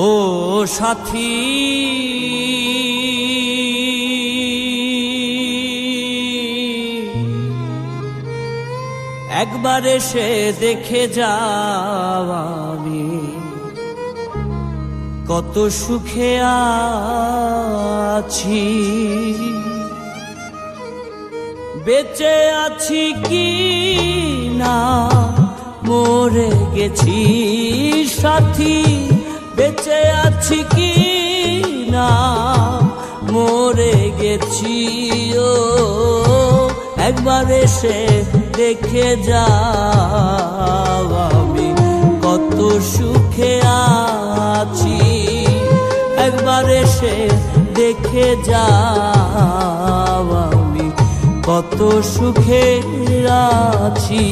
ও সাথী, একবার এসে দেখে যাও আমি কত সুখে আছি। বেঁচে আছি কি না মরে গেছি সাথী, বেঁচে আছি কি না মরে গেছি। ও একবার এসে দেখে যাও আমি কত সুখে আছি। একবার এসে দেখে যাও আমি কত সুখে আছি।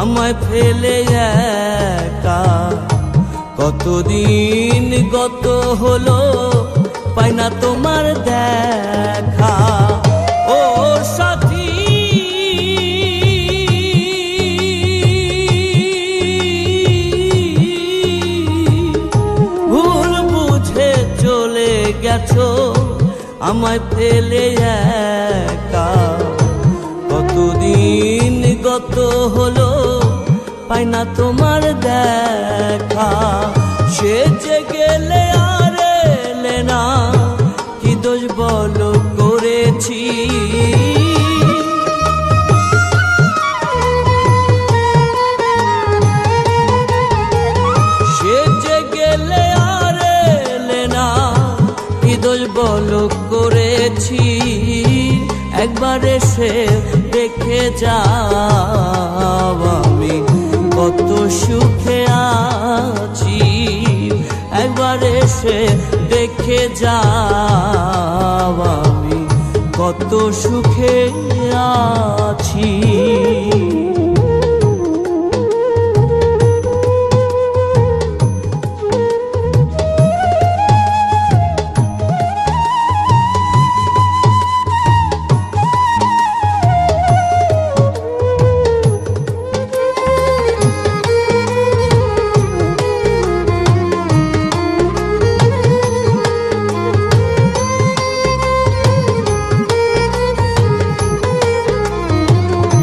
আমায় ফেলে একা কতদিন গত হলো, পাই না তোমার দেখা। ও সাথী, ভুল বুঝে চলে গেছো আমায় ফেলে একা কতদিন গত হলো, পাই না তোমার দেখা। সে যে গেলে আর এলে না, কি দোষ বলো করেছি। সে যে গেলে আর এলে না, কি দোষ বলো করেছি। একবার এসে দেখে যাও আমি কত সুখে আছি। একবার এসে দেখে যাও আমি কত সুখে আছি।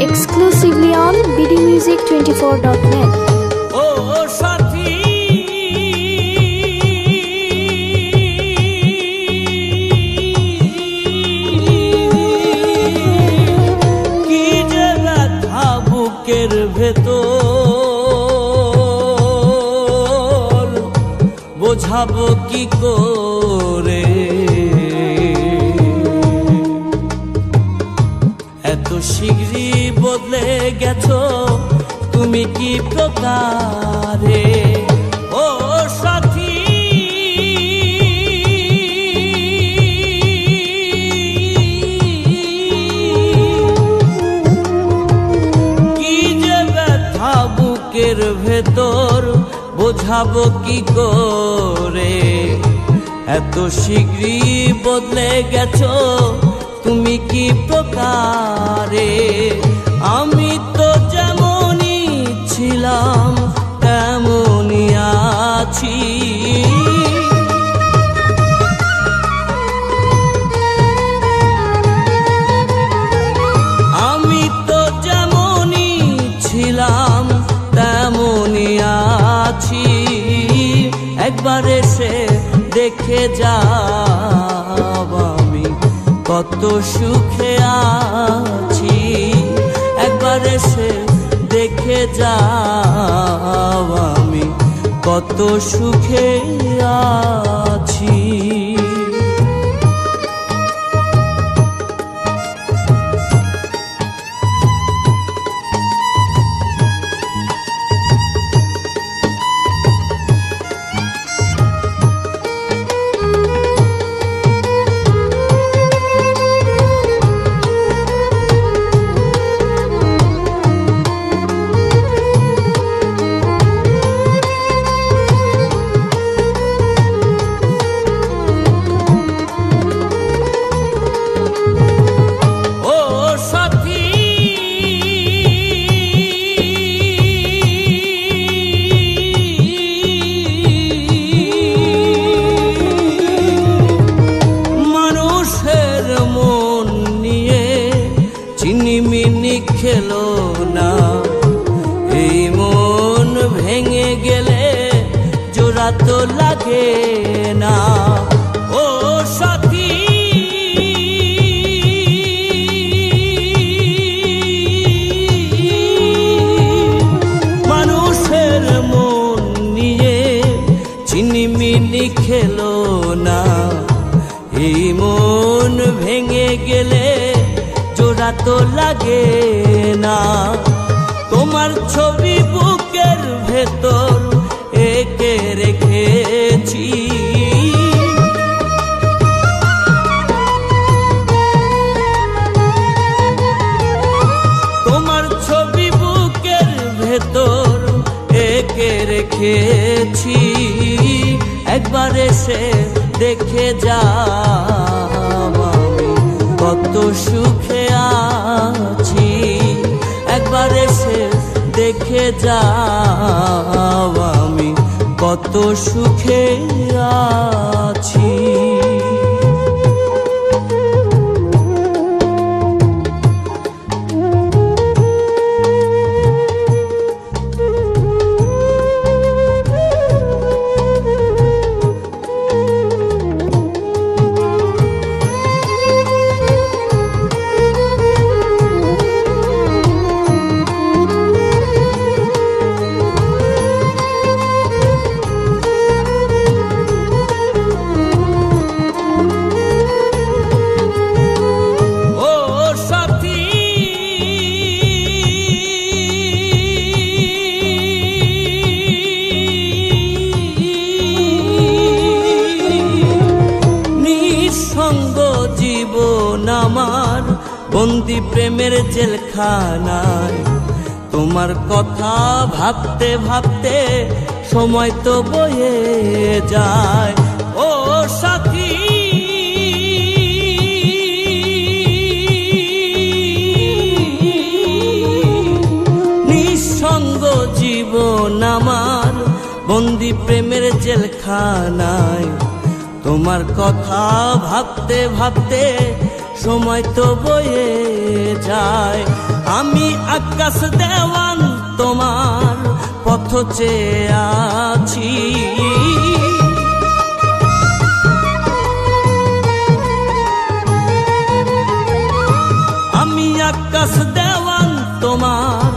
Exclusively on bdmusic24.net. ও সাথী, কি যে ব্যথা বুকের ভেতর, বোঝাবো কি করে। এত শীঘ্রই বদলে গেছো তুমি কি প্রকারে। ও সাথী, কি যে ব্যথা বুকের ভেতর, বোঝাবো কি করে। এত শীঘ্রই বদলে গেছো তুমি কি প্রকারে। আমি তো যেমনই ছিলাম তেমনই আছি। একবার এসে দেখে যাও আমি কত সুখে আছি। একবার এসে দেখে যাও আমি কত সুখে আছি। চিনিমিনি খেলো না, এই মন ভেঙে গেলে জোড়া তো লাগে না। ও সাথী মানুষের মন নিয়ে চিনিমিনি খেলো না, এই মন ভেঙে গেলে জোড়া তো লাগে না। তোমার ছবি বুকের ভেতর এঁকে রেখেছি, তোমার ছবি বুকের ভেতর এঁকে রেখেছি। একবার এসে দেখে যাও আমি কত সুখে আছি। একবার এসে দেখে যাও আমি কত সুখে আছি। জীবন আমার বন্দি প্রেমের জেলখানায়, তোমার কথা ভাবতে ভাবতে সময় তো বয়ে যায়। ও সাথী নিঃসঙ্গ জীবন আমার বন্দি প্রেমের জেলখানায়, তোমার কথা ভাবতে ভাবতে সময় তো বয়ে যায়। আমি আকাশ দেওয়ান তোমার পথ চেয়ে আছি, আমি আকাশ দেওয়ান তোমার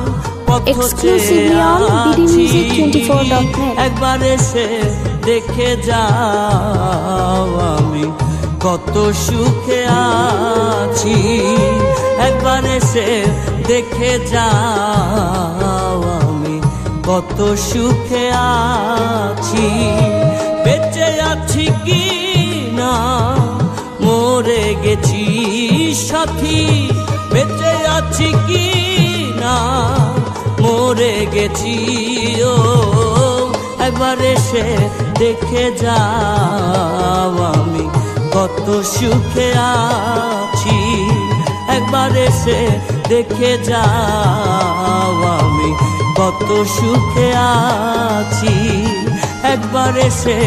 পথ চেয়ে আছি। একবার এসে দেখে যাও আমি কত সুখে আছি। একবার এসে দেখে যাও আমি কত সুখে আছি। বেঁচে আছি কি না মরে গেছি সাথী, বেঁচে আছি কি না মরে গেছি। ও একবার এসে দেখে যাও আমি কত সুখে আছি। একবার এসে দেখে যাও আমি কত সুখে আছি। একবার এসে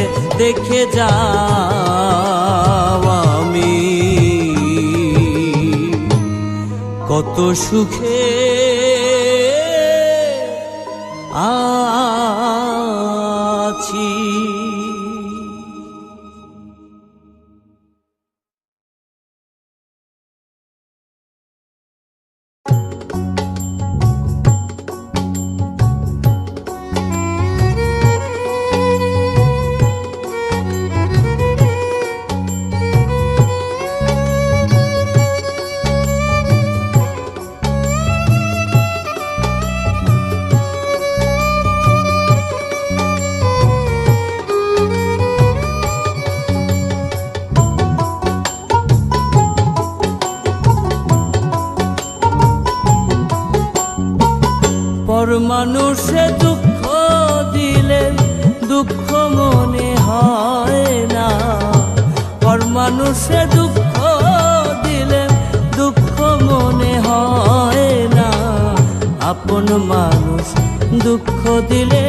দেখে যাও আমি কত সুখে আছি। মানুষে দুঃখ দিলে দুঃখ মনে হয় না, পর মানুষে দুঃখ দিলে দুঃখ মনে হয় না। আপন মানুষ দুঃখ দিলে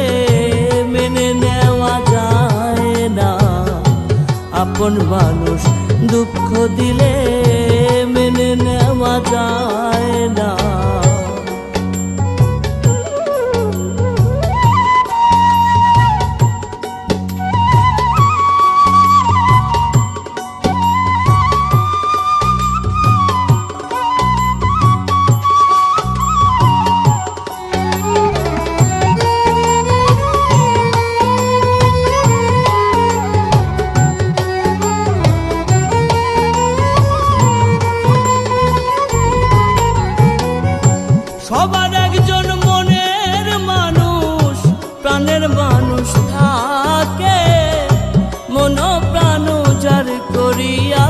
মেনে নেওয়া যায় না, আপন মানুষ দুঃখ দিলে মেনে নেওয়া যায় না। সবার একজন মনের মানুষ, প্রাণের মানুষ থাকে, মন প্রাণ যার করিয়া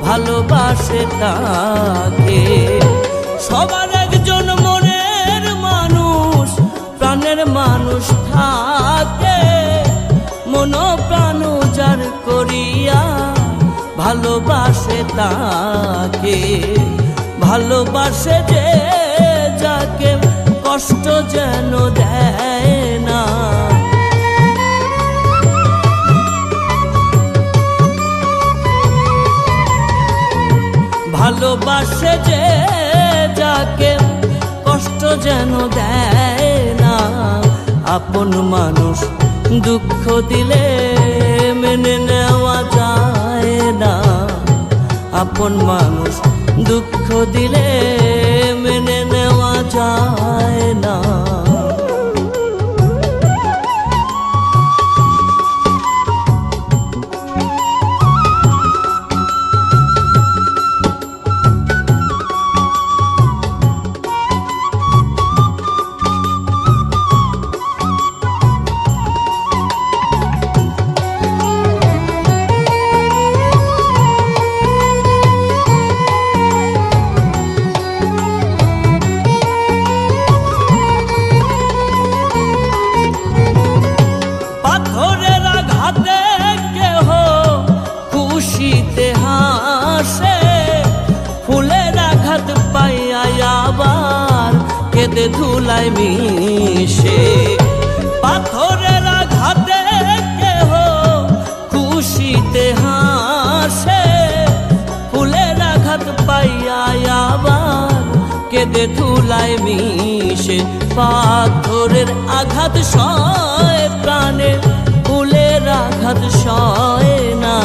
ভালোবাসে তাকে। সবার একজন মনের মানুষ, প্রাণের মানুষ থাকে, মন প্রাণ যার করিয়া ভালোবাসে তাকে। ভালোবাসে যে যাকে কষ্ট যেন দেয় না, ভালোবাসে যে যাকে কষ্ট যেন দেয় না। আপন মানুষ দুঃখ দিলে মেনে নেওয়া যায় না, আপন মানুষ দুঃখ দিলে মেনে নেওয়া যায় না। খুশিতে হাসে, ফুলের আঘাত পাইয়া আবার কেঁদে ধুলায় মিশে। পাথরের আঘাতে কেহ খুশিতে হাসে, ফুলের আঘাত পাইয়া আবার কেঁদে ধুলায় মিশে। পাথরের আঘাত সয় প্রাণে, ফুলের আঘাত সয় না।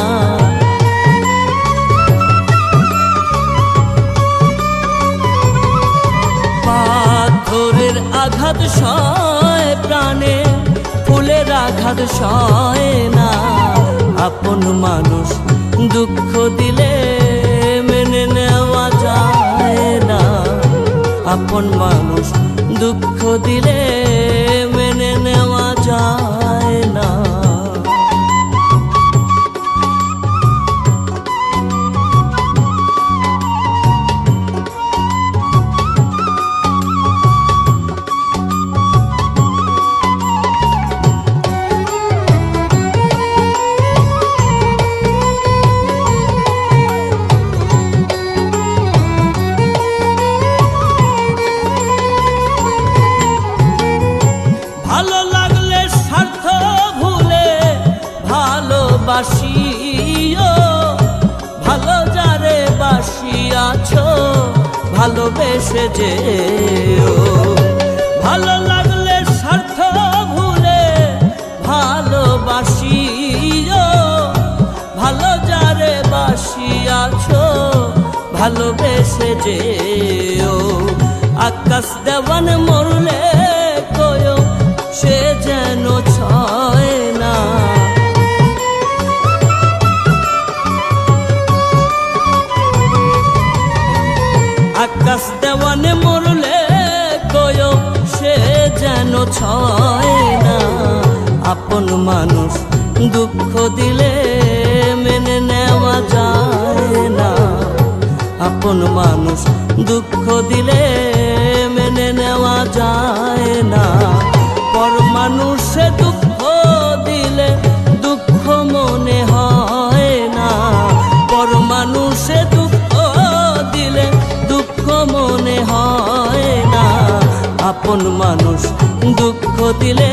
পাথরের আঘাত সয় প্রাণে, ফুলের আঘাত সয় না। আপন মানুষ দুঃখ দিলে মেনে নেওয়া যায় না, আপন মানুষ দুঃখ দিলে মেনে নেওয়া যায় না। ভালো লাগলে স্বার্থ ভুলে ভালোবাসিও, ভালো যারে বাসিয়াছ ভালোবেসে যেও। ভালো লাগলে স্বার্থ ভুলে ভালোবাসিও, ভালো যারে বাসিয়াছ ভালোবেসে যেও। আকাশ দেওয়ান মরলে কয়ো সে যেন ছয় না, আকাশ দেওয়ানে মরলে কয়ো সে যেন ছয় না। আপন মানুষ দুঃখ দিলে মেনে নেওয়া যায় না, আপন মানুষ দুঃখ দিলে মেনে নেওয়া যায় না। পর মানুষে দুঃখ দিলে দুঃখ মনে হয় না। পর মানুষে দুঃখ দিলে দুঃখ মনে হয় না। আপন মানুষ দুঃখ দিলে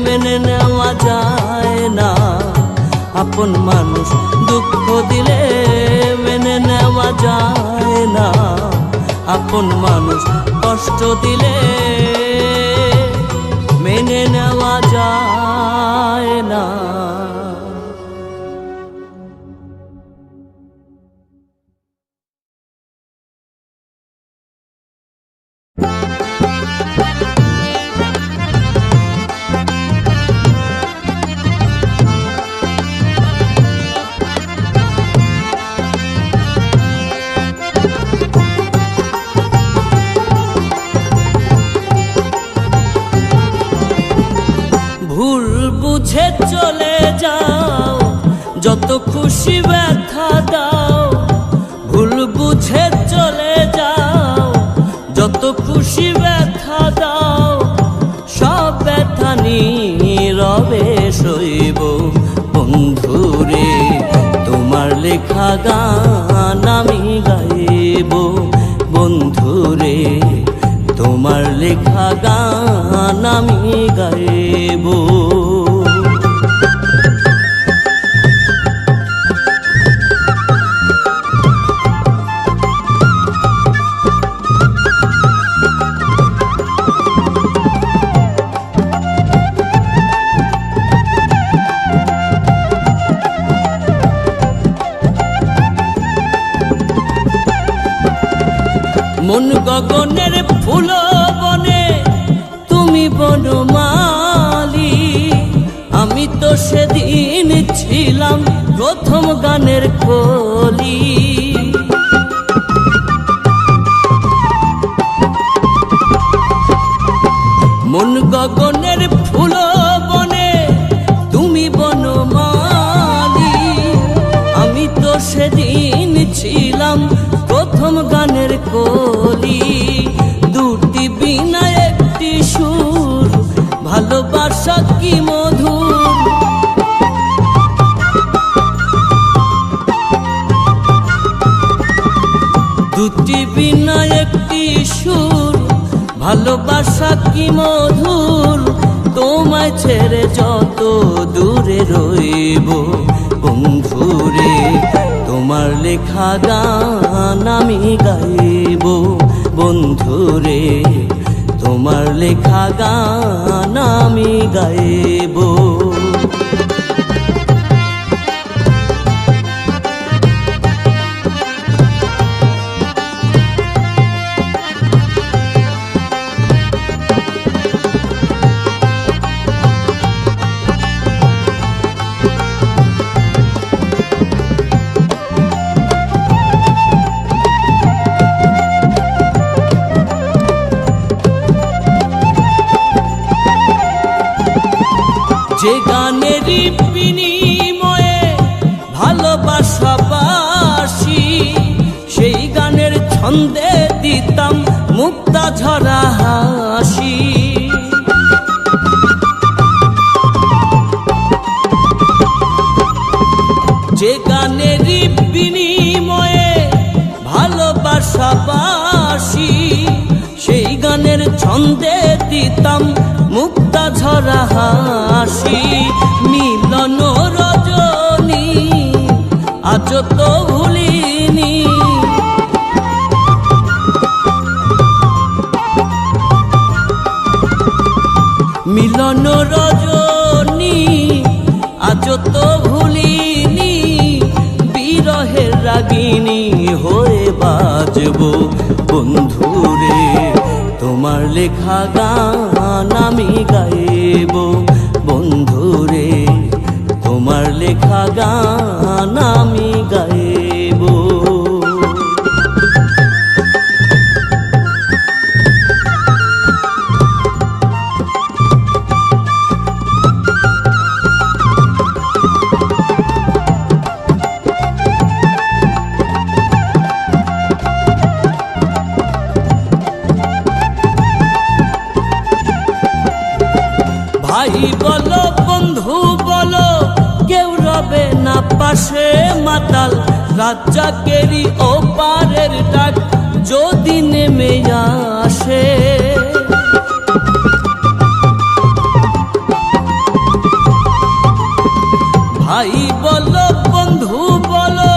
মেনে নেওয়া যায় না। আপন মানুষ দুঃখ দিলে মেনে নেওয়া যায় না। আপন মানুষ কষ্ট দিলে মেনে নেওয়া যায় না। ভুল বুঝে চলে যাও, যত খুশি ব্যথা দাও। ভুল বুঝে চলে যাও, যত খুশি ব্যথা দাও। সব ব্যথা নীরবে সইব বন্ধুরে, তোমার লেখা গান আমি গাইব বন্ধুরে। তোমার লেখা গান আমি গাইব। মন গগনের ফুল বনে তুমি বনমালী। আমি তো সেদিন ছিলাম প্রথম গানের কলি। মন গগনের ফুল বনে তুমি বনমালী। আমি তো সেদিন ছিলাম প্রথম গানের কলি। দুটি বিনা একটি সুর, ভালোবাসা কি মধুর। দুটি বিনা একটি সুর, ভালোবাসা কি মধুর। তোমায় ছেড়ে যত দূরে রইব বন্ধুরে, তোমার লেখা গান আমি গাইব বন্ধুরে। তোমার লেখা গান আমি গাইব। যে গানেরই বিনিময়ে ভালোবাসা বাসি, সেই গানের ছন্দে দিতাম মুক্তা ঝরা হাসি। যে গানেরই বিনিময়ে ভালোবাসা বাসি, সেই গানের ছন্দে দিতাম মুক্তা ঝরা হাসি। মিলন রজনী আজ তো ভুলিনি। মিলন রজনী আজ তো ভুলিনি। বিরহের রাগিনী হয়ে বাজব বন্ধুরে, তোমার লেখা গান আমি গাইব বন্ধুরে। তোমার লেখা গান আমি গাইব। পাশে মাতাল রাজ্জাকেরই ওপারের ডাক যদি নেমে আসে। ভাই বলো বন্ধু বলো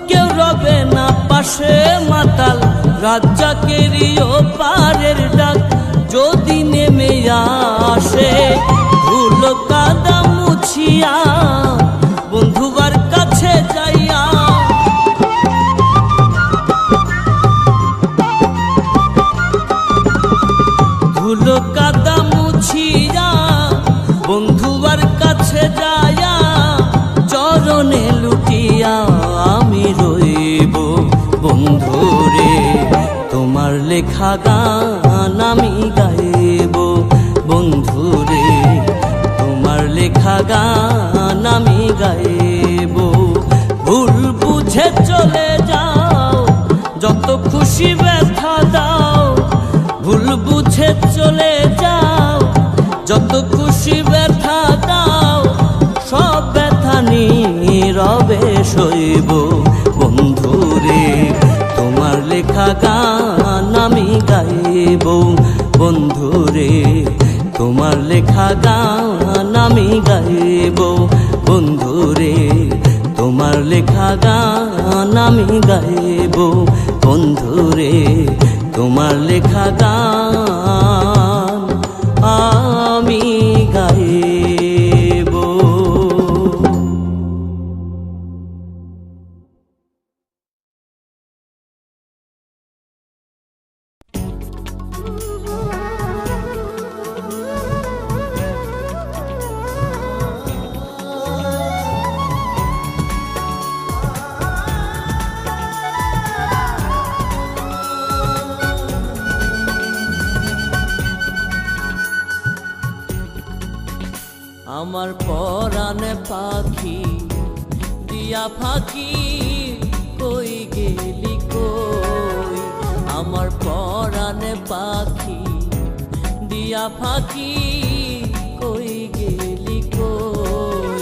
কেউ রবে না পাশে মাতাল রাজ্জাকেরই ওপারের ডাক যদি নেমে আসে। ধুলো কাদা মুছিয়া বন্ধুবার কাছে যাইয়া ধুলো কাদা মুছিয়া বন্ধুবার কাছে যাইয়া চরণে লুটিয়া আমি রইব বন্ধুরে তোমার লেখা গান আমি গাইব বন্ধুরে তোমার লেখা গান আমি গাইব। ভুল বুঝে চলে যাও যত খুশি ব্যথা দাও ভুল বুঝে চলে যাও যত খুশি ব্যথা দাও সব ব্যথা নীরবে সইব বন্ধুরে তোমার লেখা গান আমি গাইব বন্ধুরে তোমার লেখা গান আমি গাইব বন্ধুরে তোমার লেখা গান আমি গাইব বন্ধুরে তোমার লেখা গান আমি গাইব। আমার পরাণে পাখি দিয়া ফাঁকি কই গেলি কই আমার পরাণে পাখি দিয়া ফাঁকি কই গেলি কই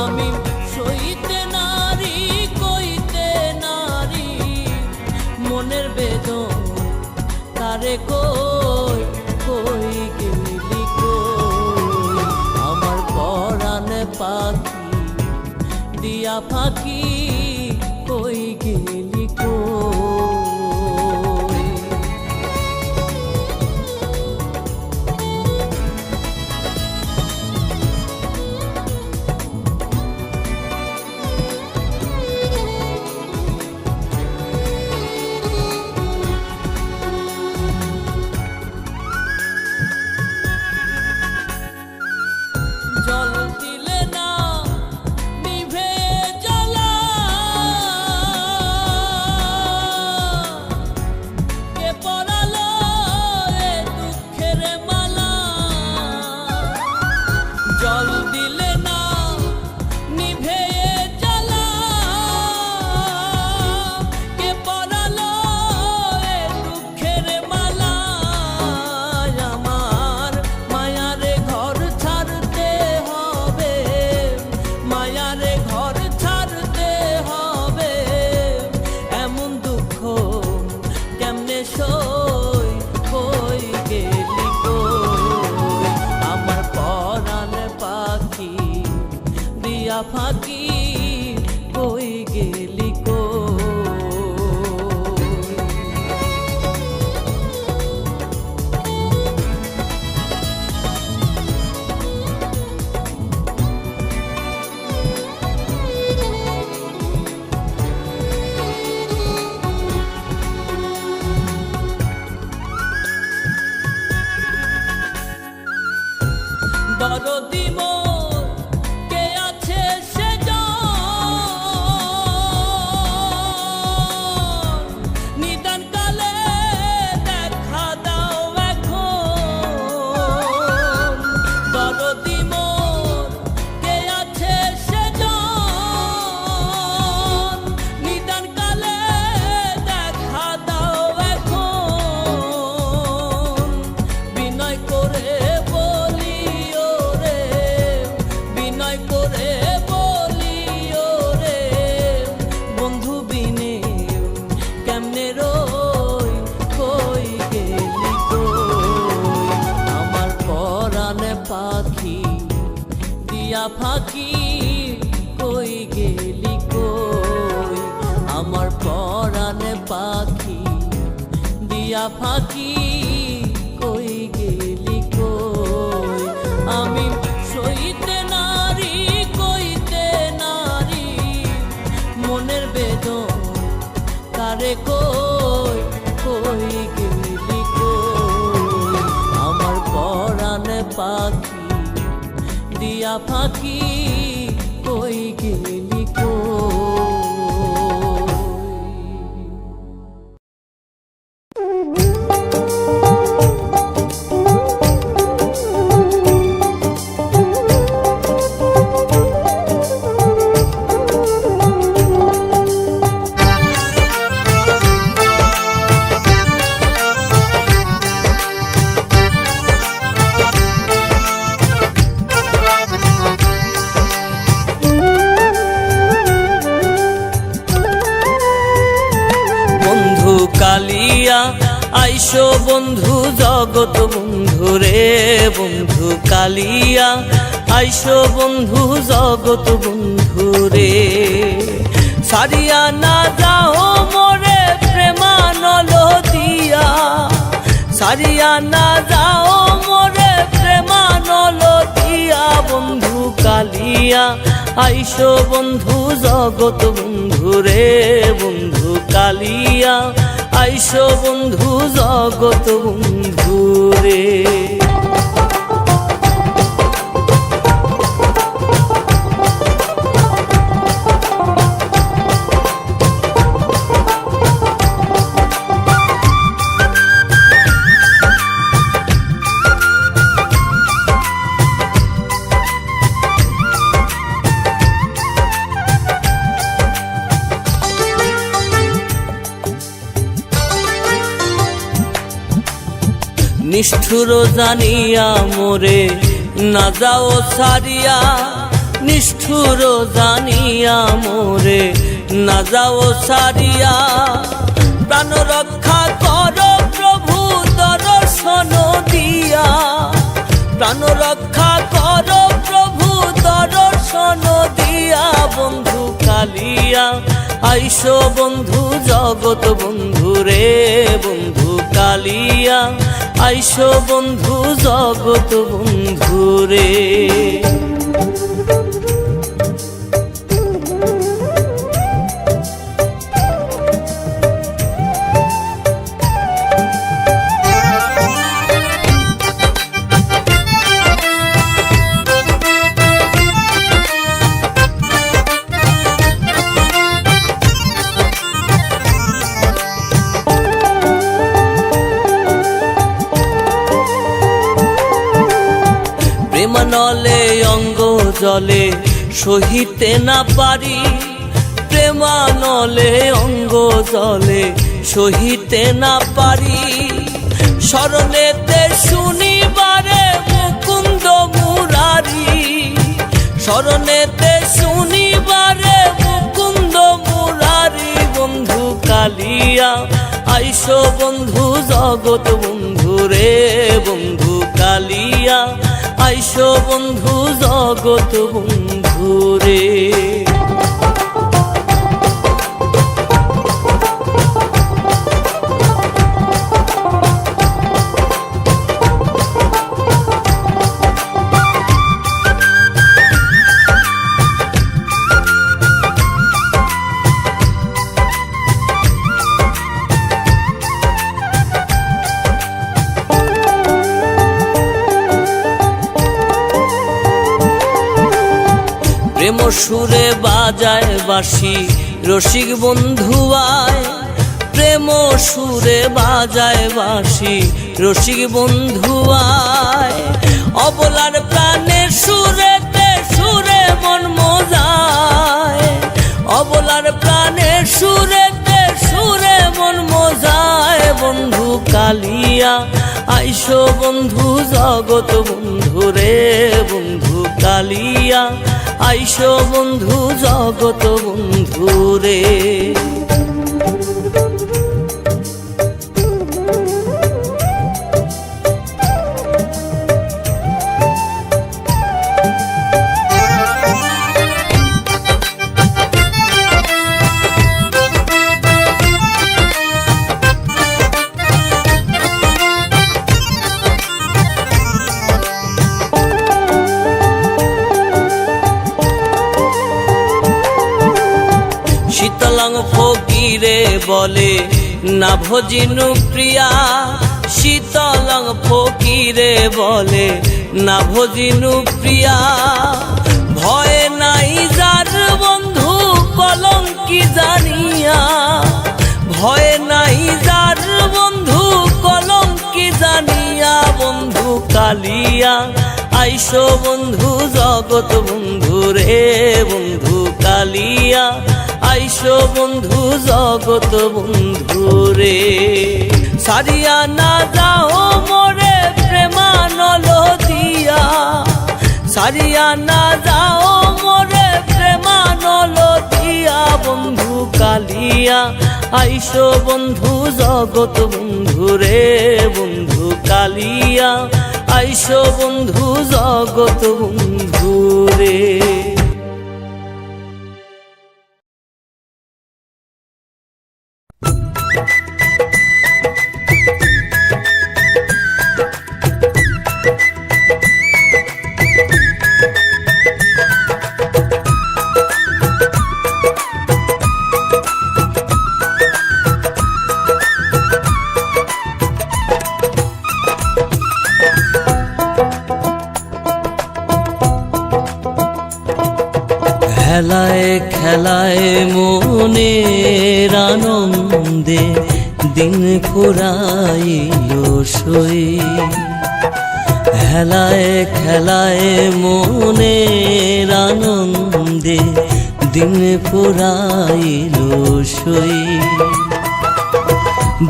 আমি সইতে নারী কইতে নারী মনের বেদন তারে কই কই গেলি কই আমার পরাণে পাখি দিয়া ফাঁকি কই গেলি কই। জল দিলে না নিভে জ্বলা কে পরালো এ দুঃখের মালা জল দিলে না নিভে জ্বলা কে পরালো এ দুঃখের মালা আমার মায়ারে ঘর ছাড়তে হবে মায়ারে ঘর ছাড়তে হবে এমন দুঃখ কেমনে সই কই গেলি কই আমার পরাণে পাখি দিয়া ফাঁকি কই গেলি কই। দরদি মোর কে আছে সে নিদান কালে দেখা দাও এখন দরদি মোর কে আছে সে নিদান কালে দেখা দাও এখন বিনয় করে বলিও রে বিনয় করে বলিও ফাঁকি কই গেলি কই আমার পরাণে পাখি দিয়া ফাঁকি কই গেলি কই আমি সইতে নারী কইতে নারী মনের বেদন কারে কই কই গেলি কই আমার পরাণে পাখি দিয়া ফাঁকি কই গেলি কই। কালিয়া আইসো বন্ধু জগত বন্ধু রে বন্ধু কালিয়া আইসো বন্ধু জগত বন্ধু রে সারিয়া না যাও মোরে প্রেমানল দিয়া সারিয়া না যাও মোরে প্রেমানল দিয়া বন্ধু কালিয়া আইসো বন্ধু জগত বন্ধু রে বন্ধু কালিয়া আইসো বন্ধু জগত বন্ধু রে। নিষ্ঠুর জানিয়া মোরে না যাও সারিয়া নিষ্ঠুর জানিয়া মোরে না যাও সারিয়া প্রাণ রক্ষা করো প্রভু দর্শন দিয়া প্রাণ রক্ষা করো প্রভু দর্শন দিয়া বন্ধু কালিয়া আইসো বন্ধু জগত বন্ধু রে বন্ধু কালিয়া আইসো বন্ধু জগত বন্ধু রে। প্রেমানলে অঙ্গ জলে সহিতে না পারি প্রেমানলে অঙ্গ জলে সহিতে না পারি শরণেতে শুনিবারে মুকুন্দ মুরারি শরণেতে শুনিবারে মুকুন্দ মুরারি বন্ধু কালিয়া আইসো বন্ধু জগত বন্ধু রে বন্ধু কালিয়া আইসো বন্ধু জগত বন্ধু রে। প্রেম সুরে বাজায় বাঁশি রসিক বন্ধু আয় প্রেম সুরে বাজায় বাঁশি রসিক বন্ধু আয় অবলার প্রাণের সুরেতে সুরে মন মজায় অবলার প্রাণের সুরেতে সুরে মন মজায় বন্ধু কালিয়া আইসো বন্ধু জগত বন্ধু রে বন্ধু কালিয়া আইসো বন্ধু জগত বন্ধু রে। শীতলং ফকিরে বলে না ভজিনু প্রিয়া, শীতলং ফকিরে বলে না ভজিনু প্রিয়া। ভয় নাই যার বন্ধু কলঙ্কি জানিয়া, ভয় নাই যার বন্ধু কলঙ্কি জানিয়া। বন্ধু কালিয়া আইসো বন্ধু জগৎ বন্ধু রে, বন্ধু কালিয়া আইসো বন্ধু জগৎ বন্ধু রে। সারিয়া না যাও মোরে প্রেমানল দিয়া, সারিয়া না যাও মোরে প্রেমানল দিয়া। বন্ধু কালিয়া আইসো বন্ধু জগৎ বন্ধু রে, বন্ধু কালিয়া আইসো বন্ধু জগৎ বন্ধু রে। খেলায় খেলায় মনের আনন্দে দিন ফুরাইল সই, খেলায় খেলায় মনের আনন্দে দিন ফুরাইল সই।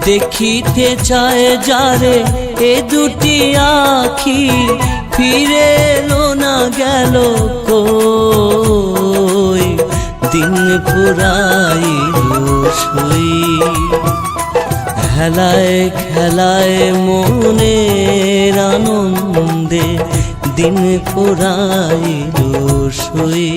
দেখিতে চায় যারে এ দুটি আখি, ফিরে এলো না গেল কই, দিন ফুরাইল সই। খেলায় খেলায় মনের আনন্দে দিন ফুরাইল সই।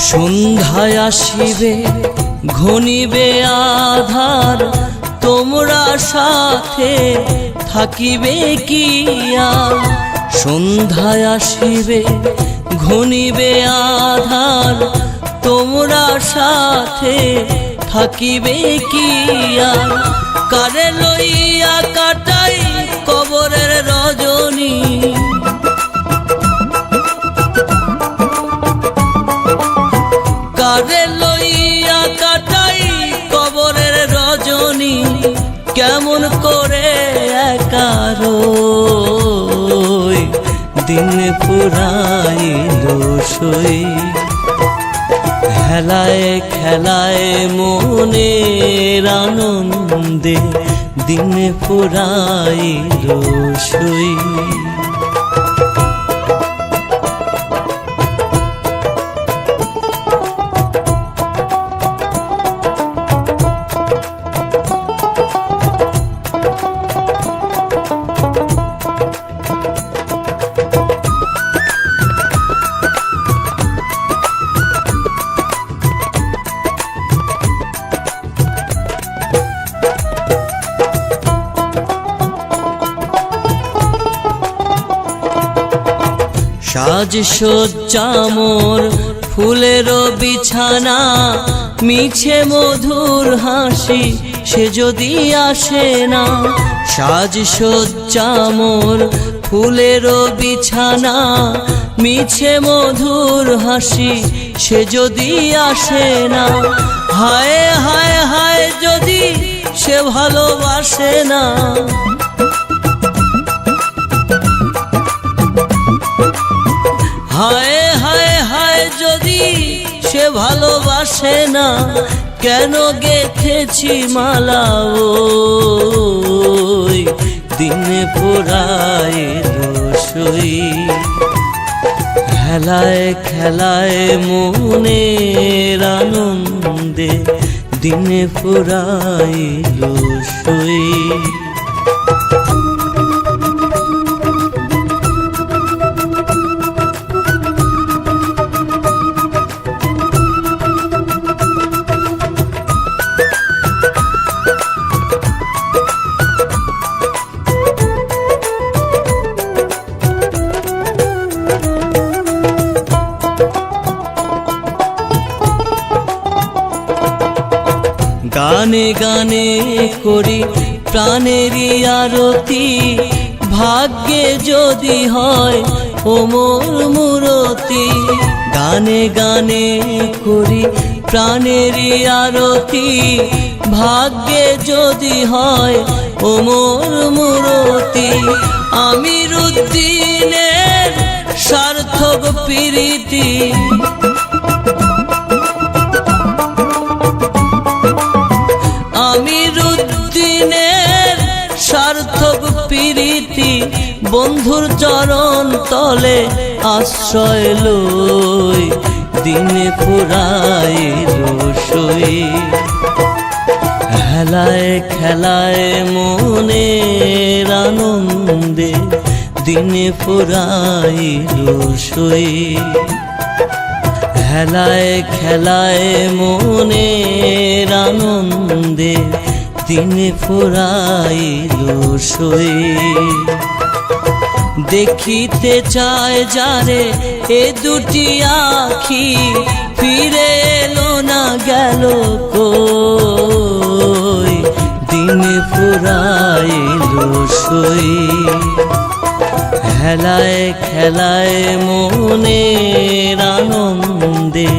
সন্ধ্যায় আসিবে ঘনিবে আধার, তোমরা সাথে থাকিবে কি আর। সন্ধ্যায় আসিবে ঘনিবে আধার, তোমরা সাথে থাকিবে কি আর। কারে লইয়া কাটাই কবরের রজনী, কারে লইয়া কাটাই কবরের রজনী। কেমন করে একা রই, দিন ফুরাইল সই। খেলায় খেলায় মনের আনন্দে দিন ফুরাইল সই। সাজসজ্জা মোর ফুলের বিছানা, মিছে মধুর হাসি সে যদি আসে না। সাজসজ্জা মোর ফুলের বিছানা, মিছে মধুর হাসি সে যদি আসে না। হায় হায় হায় যদি সে ভালোবাসে না, হায় হায় হায় যদি সে ভালোবাসে না। কেন গেথেছি মালা ওই, দিন ফুরাইল সই। খেলায় খেলায় মনের আনন্দে দিনে ফুরাইল সই। গানে গানে করি প্রাণেরই আরতি, ভাগ্যে যদি হয় ও মোর মূরতি। গানে গানে করি প্রাণেরই আরতি, ভাগ্যে যদি হয় ও মোর মূরতি। আমিরুদ্দিনের সার্থক প্রীতি, আমিরুদ্দিনের সার্থক প্রীতি, বন্ধুর চরণ তলে আশ্রয় লই, দিনে ফুরাইল সই। হেলায় খেলায় মনের আনন্দে, দিনে ফুরাইল সই। হেলায় খেলায় মনের আনন্দে, দিনে ফুরাইল সই। দেখিতে চায় যারে এ দুটি আখি, ফিরে এলো না গেল কই, দিনে ফুরাইল সই। হেলায় খেলায় মনের আনন্দে,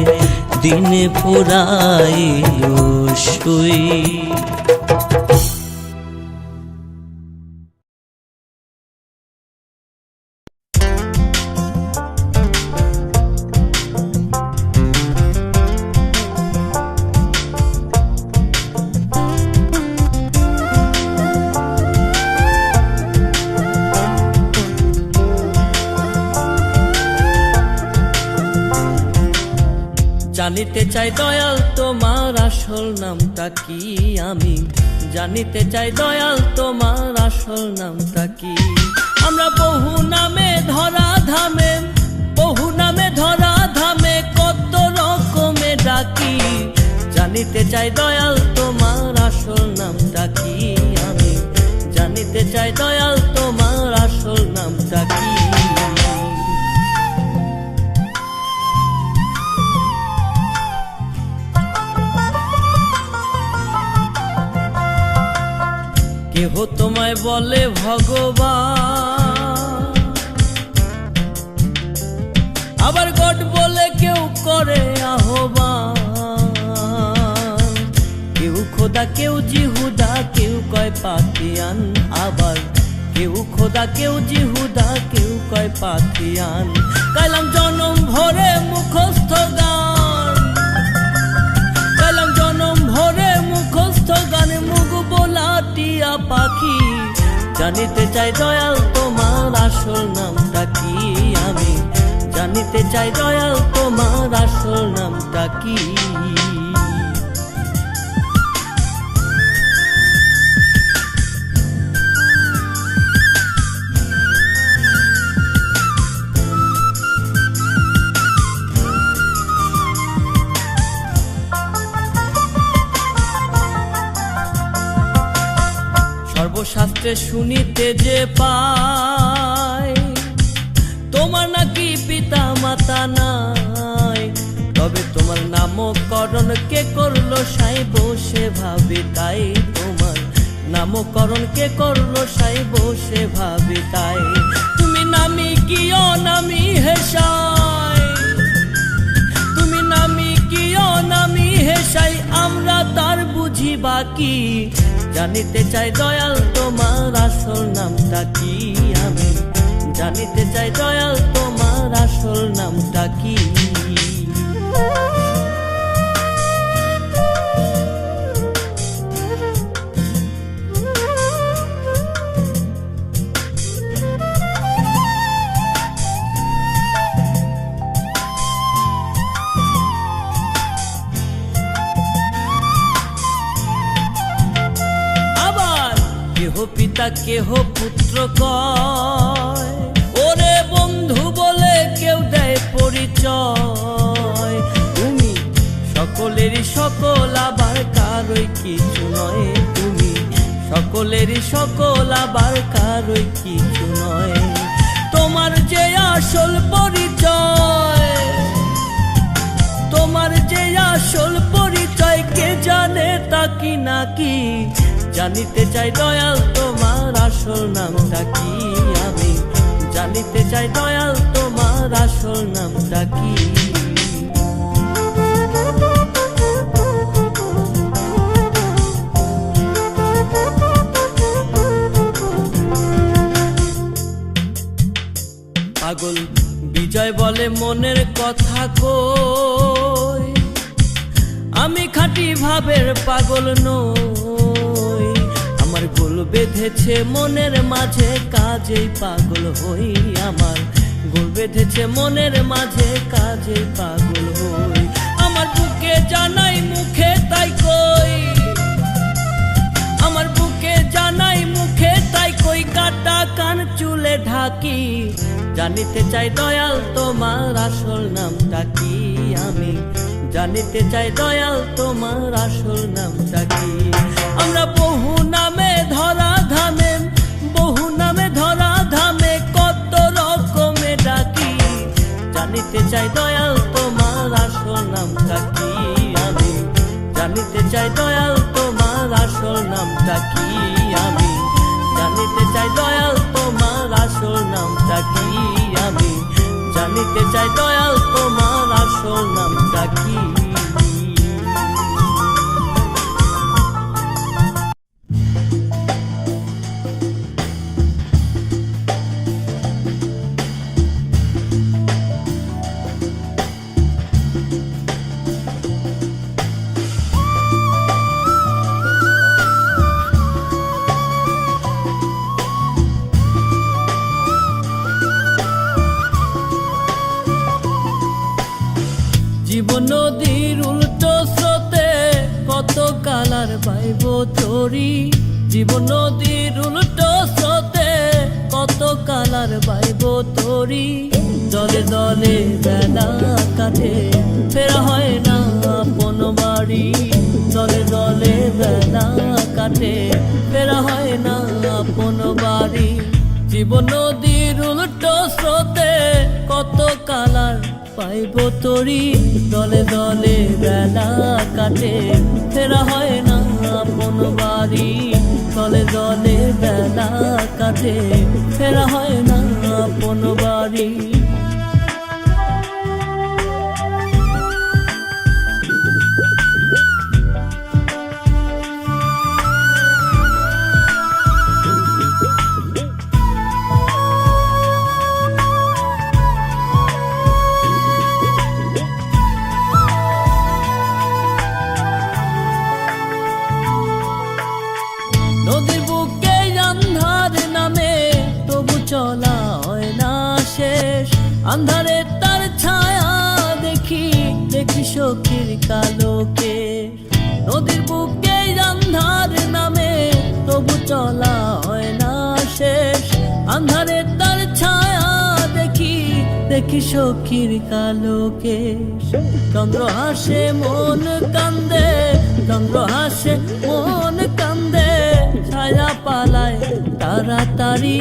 দিনে ফুরাইল সই। জানিতে চাই দয়াল তোমার আসল নামটা কি, আমি জানিতে চাই দয়াল তোমার আসল নামটা কি। আমরা বহু নামে ধরা ধামে, বহু নামে ধরা ধামে কত রকমে ডাকি। জানিতে চাই দয়াল তোমার আসল নামটা কি, আমি জানিতে চাই দয়াল তোমার আসল নামটা কি। কেহ তোমায় বলে ভগবান, আবার গড বলে কেউ করে আহ্বান। কেউ খোদা কেউ জিহুদা কেউ কয় পাতিয়ান, আবার কেউ খোদা কেউ জিহুদা কেউ কয় পাতিয়ান। কাইলাম জনম ভরে মুখস্থ গান, কাইলাম জনম ভরে মুখস্থ গান, মুখ বোলা টিয়া পাখি। জানিতে চাই দয়াল তোমার আসল নামটা কি, আমি জানিতে চাই দয়াল তোমার আসল নামটা কি। সর্বশাস্ত্রে শুনিতে যে পাই, তোমার নাকি পিতা মাতা নাই। তবে তোমার নামকরণ কে করলো সাই বসে ভাবি তাই, তোমার নামকরণ কে করলো সাই বসে ভাবি তাই। তুমি নামি কি অনামি হেসাই, তুমি নামি কি অনামি হেসাই, আমরা তার বুঝি বাকি। জানিতে চাই দয়াল তোমার আসল নামটা কি, আমি জানিতে চাই দয়াল তোমার আসল নামটা কি। পিতা কেহ পুত্র কয়, ওরে বন্ধু বলে কেউ দেয় পরিচয়। তুমি সকলেরই সকল আবার কারোই কিছু নয়, তুমি সকলেরই সকল আবার কারোই কিছু নয়। তোমার যে আসল পরিচয়, তোমার যে আসল পরিচয় কে জানে তা কি নাকি। জানিতে চাই দয়াল তোমার আসল নামটা কি, আমি জানিতে চাই দয়াল তোমার আসল নামটা কি। পাগল বিজয় বলে মনের কথা কই, আমি খাঁটি ভাবের পাগল নই। আমার গোল বেঁধেছে মনের মাঝে কাজেই পাগল হই, আমার গোল বেঁধেছে মনের মাঝে কাজেই পাগল হই। আমার বুকে জানাই মুখে তাই কই, আমার বুকে জানাই মুখে তাই কই, কাটা কান চুলে ঢাকি। জানিতে চাই দয়াল তোমার আসল নামটা কি, আমি জানিতে চাই দয়াল তোমার আসল নামটা কি। আমরা বহু নামে ধরা ধামে, বহু নামে ধরা ধামে কত রকমে ডাকি। জানিতে চাই দয়াল তোমার আসল নামটা কি, আমি জানিতে চাই দয়াল তোমার আসল নামটা কি, আমি জানিতে চাই দয়াল তোমার আসল নামটা কি, আমি জানিতে চাই দয়াল তোমার আসল নামটা কি। জীবন নদীর উল্টো স্রোতে কত কালার বাইব তরি, জীবন নদীর উল্টো স্রোতে কত কালার বাইব তরি। দলে দলে বেলা কাটে ফেরা হয় না আপন বাড়ি, দলে দলে বেলা কাটে ফেরা হয় না আপন বাড়ি। জীবন নদীর উল্টো স্রোতে কত কালার পাইব তরি, দলে দলে বেলা কাটে ফেরা হয় না আপন বাড়ি, দলে দলে বেলা কাটে ফেরা হয় না আপন বাড়ি। নদীর বুকে আন্ধার নামে তবু চলা হয় না শেষ, আন্ধারে তার ছায়া দেখি দেখি সখীর কালো কেশ। নদীর বুকে আন্ধার নামে তবু চলা হয় না শেষ, আন্ধারে তার ছায়া দেখি দেখি সখীর কালো কেশ। চন্দ্র হাসে মন কান্দে, চন্দ্র হাসে মন কান্দে, ছায়া পালায় তাড়াতাড়ি,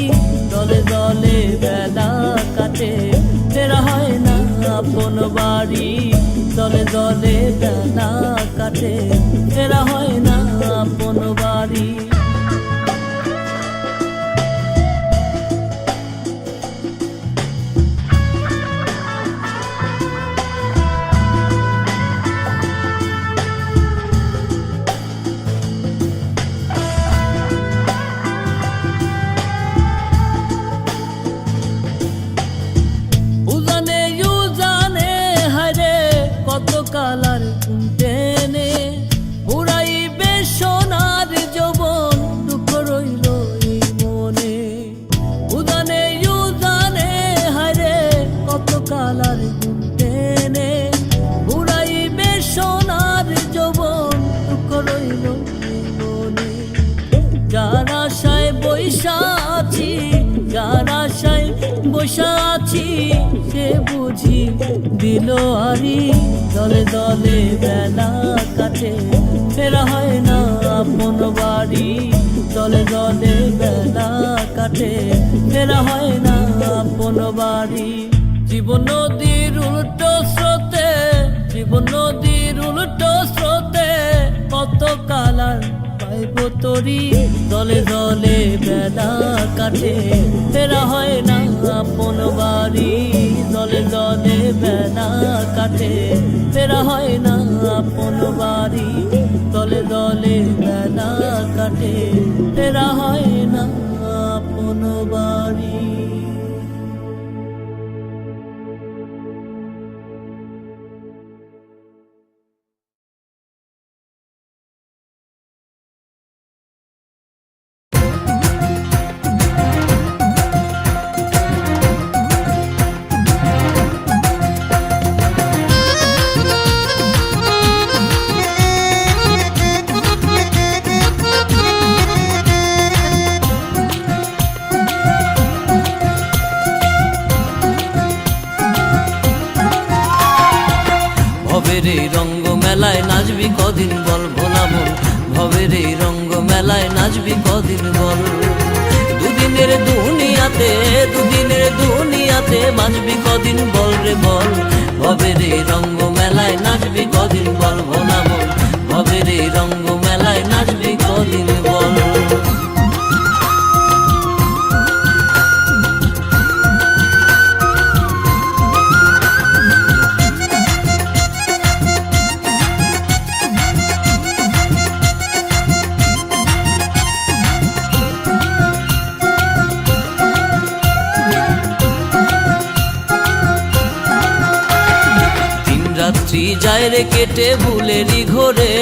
দলে দলে বেলা কাটে ফেরা হয় না আপন বাড়ি, দলে দলে বেলা কাটে ফেরা হয় না আপন বাড়ি। কালার টেনে উড়াই সে বুঝি দিল আরি দলে দলে বেলা কাটে ফেরা হয় না আপন বাড়ি দলে দলে বেলা কাটে ফেরা হয় না আপন বাড়ি জীবন নদীর উল্টো স্রোতে জীবন নদীর উল্টো স্রোতে কত কালার পাইব তরি দলে দলে বেলা কাটে ফেরা হয় না আপন বাড়ি দলে দলে বেলা কাটে ফেরা হয় না আপন বাড়ি দলে দলে বেলা কাটে ফেরা হয় না আপন বাড়ি ভবের এই রঙ্গ মেলায় নাচবি কদিন বল ভোলা মন ভবের এই রঙ্গ মেলায় নাচবি কদিন বল দুদিনের দুনিয়াতে বাঁচবি কদিন বল রে বল ভবের এই রঙ্গ মেলায় নাচবি কদিন বল ভোলা মন ভবের এই রঙ্গ মেলায় নাচবি কদিন বল রাত্রি যায় রে কেটে ভুলেরই ঘরে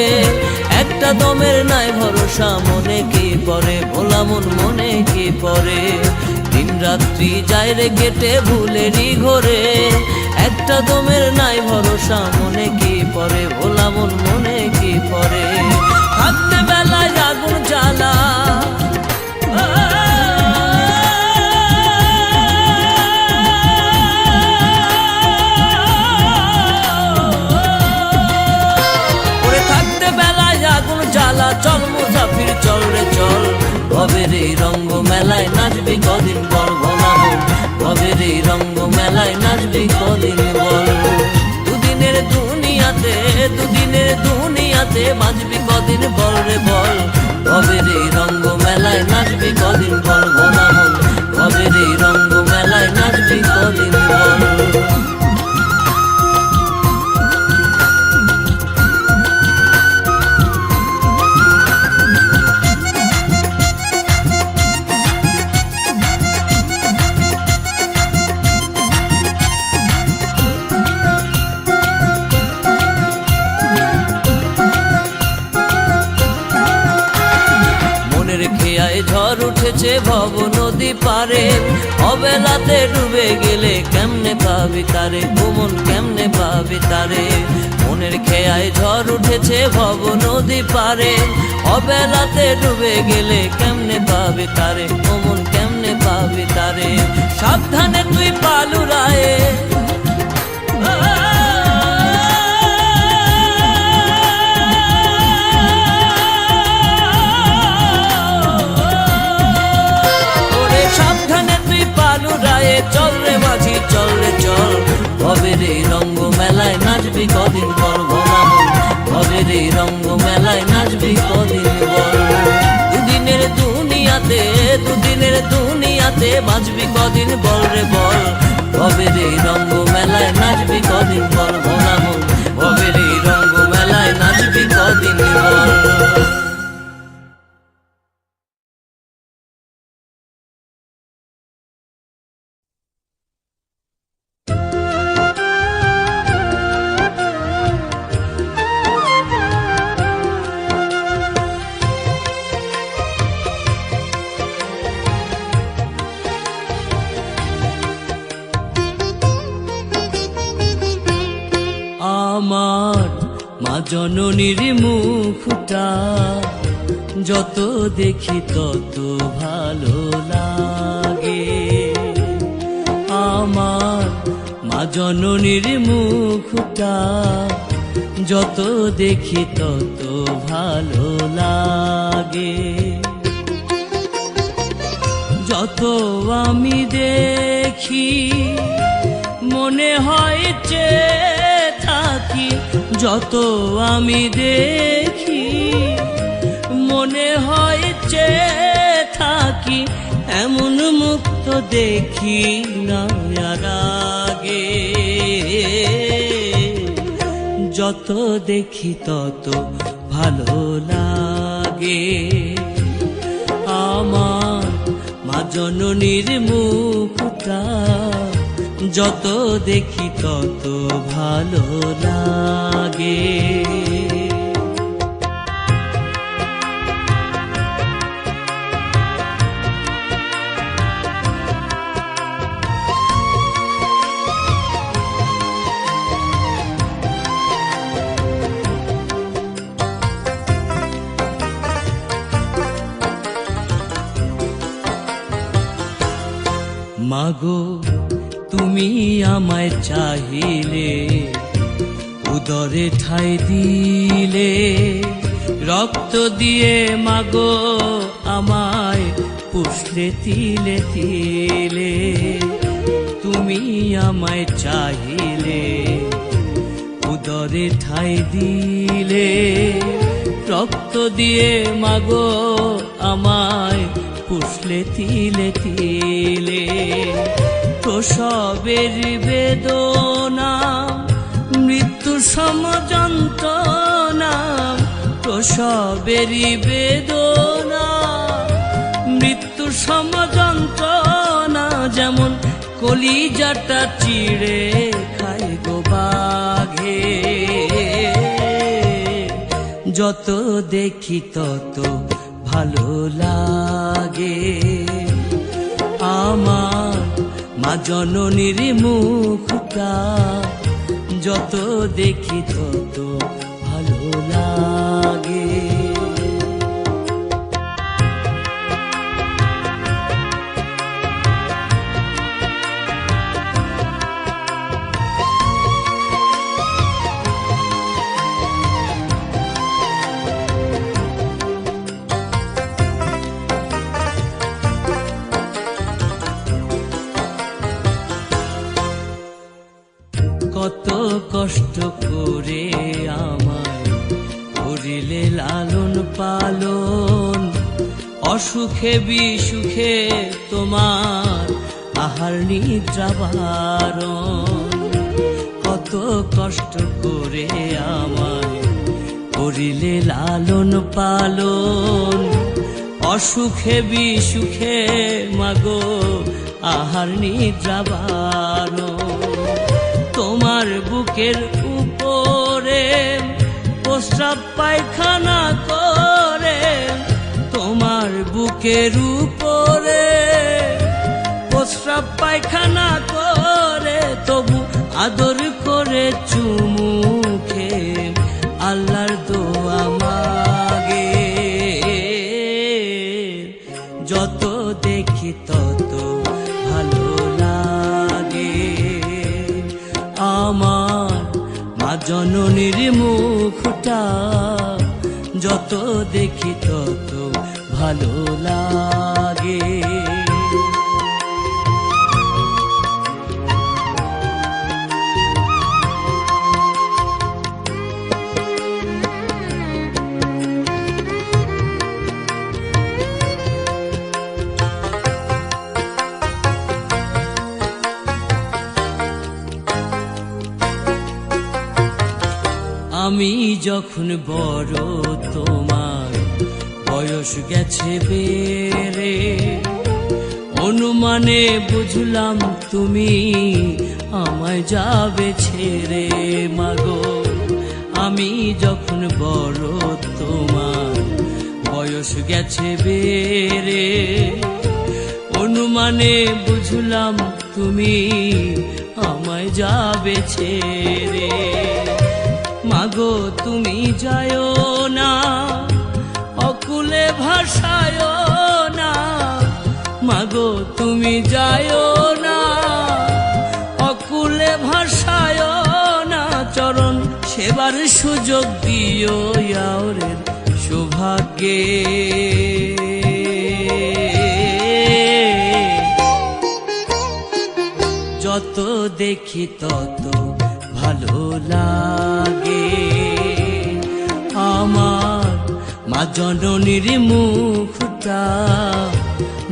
একটা দমের নাই ভরসা মনে কি পরে ভোলা মন মনে কি পরে দিন রাত্রি যায় রে কেটে ভুলেরই ঘরে একটা দমের নাই ভরসা মনে কি পরে ভোলা মন মনে কি পরে থাকতে বেলায় আগুন জ্বালা চল মুসাফির চল রে চল ভবের এই রঙ্গ মেলায় নাচবি কদিন বল ভোলা মন ভবের এই রঙ্গ মেলায় নাচবি কদিন বল দুদিনের দুনিয়াতে বাঁচবি কদিন বল রে বল ভবের এই রঙ্গ মেলায় নাচবি কদিন বল ভোলা মন ভবের এই রঙ্গ মেলায় নাচবি কদিন বল ঝড় উঠেছে ভব নদী পারে অবেলাতে ডুবে গেলে কেমনে পাবি তারে মন কেমনে পাবি তারে মনের খেয়ায় ঝড় উঠেছে ভব নদী পারে অবেলাতে ডুবে গেলে কেমনে পাবি তারে মন কেমনে পাবি তারে সাবধানে তুই পালুরায়ে চল রে মাঝি চল রে চল ভবের এই রঙ্গ মেলায় নাচবি কদিন বল ভোলা মন ভবের এই রঙ্গ মেলায় নাচবি কদিন বল দুদিনের দুনিয়াতে বাঁচবি কদিন বল রে বল ভবের এই রঙ্গ মেলায় নাচবি কদিন বল ভোলা মন ভবের এই রঙ্গ মেলায় নাচবি কদিন বল আমার মা জননীর মুখটা যত দেখি তত ভালো লাগে আমার জননীর মুখটা যত দেখি তত ভালো লাগে। যত আমি দেখি মনে হয় চেয়ে থাকি, যত আমি দেখি মনে হয় চেয়ে থাকি, এমন মুক্ত দেখি না আর আগে। যত দেখি তত ভালো লাগে। আমার মা জননীর মুখটা যত দেখি তত ভালো লাগে। মাগো তুমি আমায় চাহিলে, উদরে ঠাই দিলে, রক্ত দিয়ে মাগো আমায় পুষলে তিলে তিলে। তুমি আমায় চাহিলে, উদরে ঠাই দিলে, রক্ত দিয়ে মাগো আমায় পুষলে তিলে তিলে। প্রসবের বেদনা মৃত্যু সমযন্ত্রণা, প্রসবের বেদনা মৃত্যু সমযন্ত্রণা, যেমন কলিজাটা চিড়ে খায় গো বাঘে। যত দেখি তত ভালো লাগে। আমার মা জননীর মুখটা যত দেখি তত ভালো লাগে। কত কষ্ট করে আমায় করিলে লালন পালন, অসুখে বিসুখে তোমার আহার নিদ্রা বারণ। কত কষ্ট করে আমায় করিলে লালন পালন, অসুখে বিসুখে মাগো আহার নিদ্রা বারণ। তোমার বুকের উপরে প্রস্রাব পায়খানা করে, তোমার বুকের উপরে প্রস্রাব পায়খানা করে, তবু আদর করে চুমু খেয়ে আল্লাহর দোয়া মাগে। যত দেখি তত ভালো লাগে। আমার মা জননীর মুখটা যত দেখি তত ভালো লাগে। আমি যখন বড় তোমার বয়স গেছে বেড়ে, অনুমানে বুঝলাম তুমি আমায় যাবে ছেড়ে। মাগো আমি যখন বড় তোমার বয়স গেছে বেড়ে, অনুমানে বুঝলাম তুমি আমায় যাবে ছেড়ে। মাগো তুমি যায়ো না, অকুলে ভাসায়ো না। মাগো তুমি যায়ো না, অকুলে ভাস সেবার সুযোগ দিও ইয়াওরের সৌভাগ্যে। যত দেখি তত ভালো লাগে আমার মা জননীর মুখটা,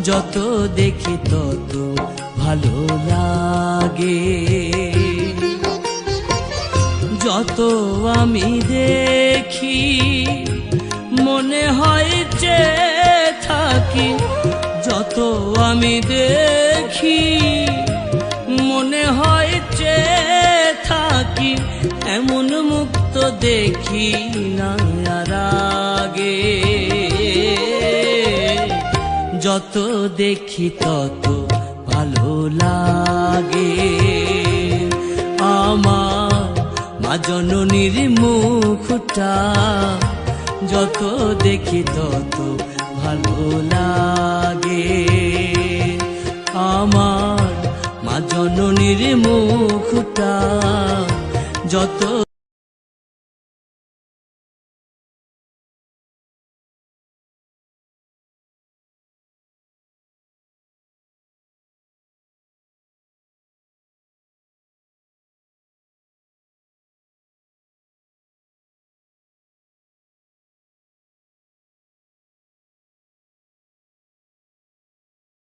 যত দেখি তত ভালো লাগে। যত আমি দেখি মনে হয় যে থাকি, যত আমি দেখি মনে হয় যে থাকি, এমন মুক্ত দেখি না আর আগে। যত দেখি তত ভালো লাগে আমার মা জননীর মুখটা, যত দেখি তত ভালো লাগে আমার মা জননীর মুখটা, যত